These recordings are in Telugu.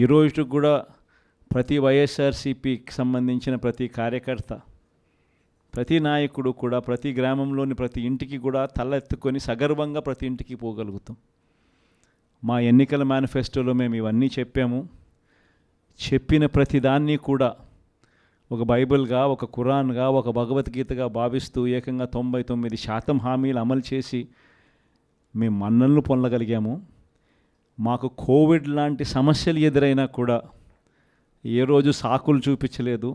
ఈరోజు కూడా ప్రతి వైఎస్ఆర్సీపీకి సంబంధించిన ప్రతి కార్యకర్త, ప్రతి నాయకుడు కూడా ప్రతి గ్రామంలోని ప్రతి ఇంటికి కూడా తలెత్తుకొని సగర్వంగా ప్రతి ఇంటికి పోగలుగుతాం. మా ఎన్నికల మేనిఫెస్టోలో మేము ఇవన్నీ చెప్పాము. చెప్పిన ప్రతిదాన్ని కూడా ఒక బైబిల్గా, ఒక ఖురాన్గా, ఒక భగవద్గీతగా భావిస్తూ ఏకంగా 99% హామీలు అమలు చేసి మేము మన్ననలు పొందగలిగాము. మాకు కోవిడ్ లాంటి సమస్యలు ఎదురైనా కూడా ఏ రోజు సాకులు చూపించలేదు,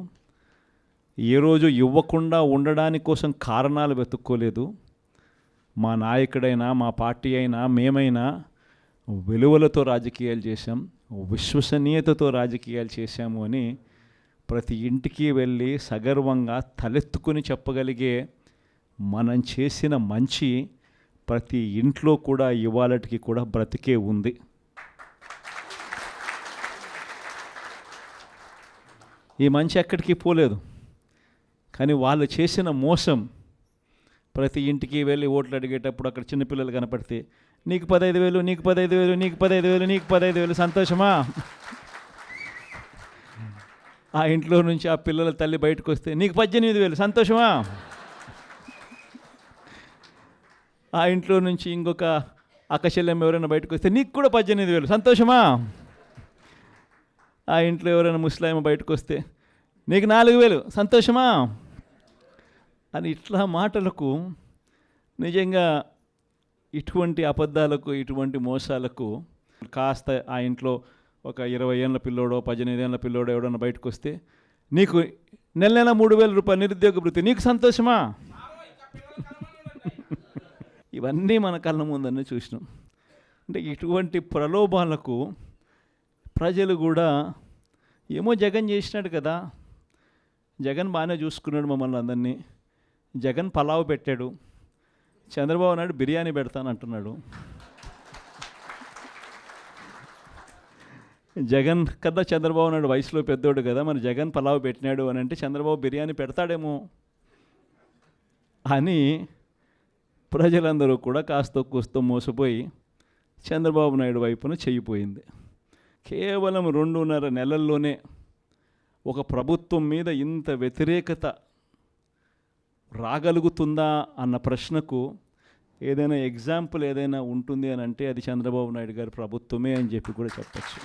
ఏ రోజు ఇవ్వకుండా ఉండడానికి కోసం కారణాలు వెతుక్కోలేదు. మా నాయకుడైనా, మా పార్టీ అయినా, మేమైనా విలువలతో రాజకీయాలు చేశాం, విశ్వసనీయతతో రాజకీయాలు చేశాము అని ప్రతి ఇంటికి వెళ్ళి సగర్వంగా తలెత్తుకుని చెప్పగలిగే మనం చేసిన మంచి ప్రతి ఇంట్లో కూడా ఇవాళటికి కూడా బ్రతికే ఉంది. ఈ మంచి ఎక్కడికి పోలేదు. కానీ వాళ్ళు చేసిన మోసం, ప్రతి ఇంటికి వెళ్ళి ఓట్లు అడిగేటప్పుడు అక్కడ చిన్నపిల్లలు కనపడితే నీకు 15,000, నీకు 15,000, నీకు 15,000, నీకు 15,000, సంతోషమా? ఆ ఇంట్లో నుంచి ఆ పిల్లల తల్లి బయటకు వస్తే నీకు 18,000, సంతోషమా? ఆ ఇంట్లో నుంచి ఇంకొక అక్కచెల్లెమ్మ ఎవరైనా బయటకు వస్తే నీకు కూడా 18,000, సంతోషమా? ఆ ఇంట్లో ఎవరైనా ముస్లాం బయటకు వస్తే నీకు 4,000, సంతోషమా? అని ఇట్లా మాటలకు నిజంగా ఇటువంటి అబద్ధాలకు, ఇటువంటి మోసాలకు కాస్త ఆ ఇంట్లో ఒక 20 ఏళ్ళ పిల్లోడో 18 ఏళ్ళ పిల్లోడో ఎవడన్నా బయటకు వస్తే నీకు నెల 3,000 రూపాయలు నిరుద్యోగ వృత్తి, నీకు సంతోషమా? ఇవన్నీ మన కళ్ళ ముందన్నీ చూసినాం. అంటే ఇటువంటి ప్రలోభాలకు ప్రజలు కూడా ఏమో జగన్ చేసినాడు కదా, జగన్ బాగానే చూసుకున్నాడు మమ్మల్ని అందరినీ, జగన్ పలావ్ పెట్టాడు, చంద్రబాబు నాయుడు బిర్యానీ పెడతానంటున్నాడు, జగన్ కదా చంద్రబాబు నాయుడు వయసులో పెద్దోడు కదా, మరి జగన్ పలావ్ పెట్టినాడు అని అంటే చంద్రబాబు బిర్యానీ పెడతాడేమో అని ప్రజలందరూ కూడా కాస్త కూస్తో మోసపోయి చంద్రబాబు నాయుడు వైపున చెయ్యిపోయింది. కేవలం 2.5 నెలల్లోనే ఒక ప్రభుత్వం మీద ఇంత వ్యతిరేకత రాగలుగుతుందా అన్న ప్రశ్నకు ఏదైనా ఎగ్జాంపుల్ ఏదైనా ఉంటుంది అని అంటే అది చంద్రబాబు నాయుడు గారి ప్రభుత్వమే అని చెప్పి కూడా చెప్పచ్చు.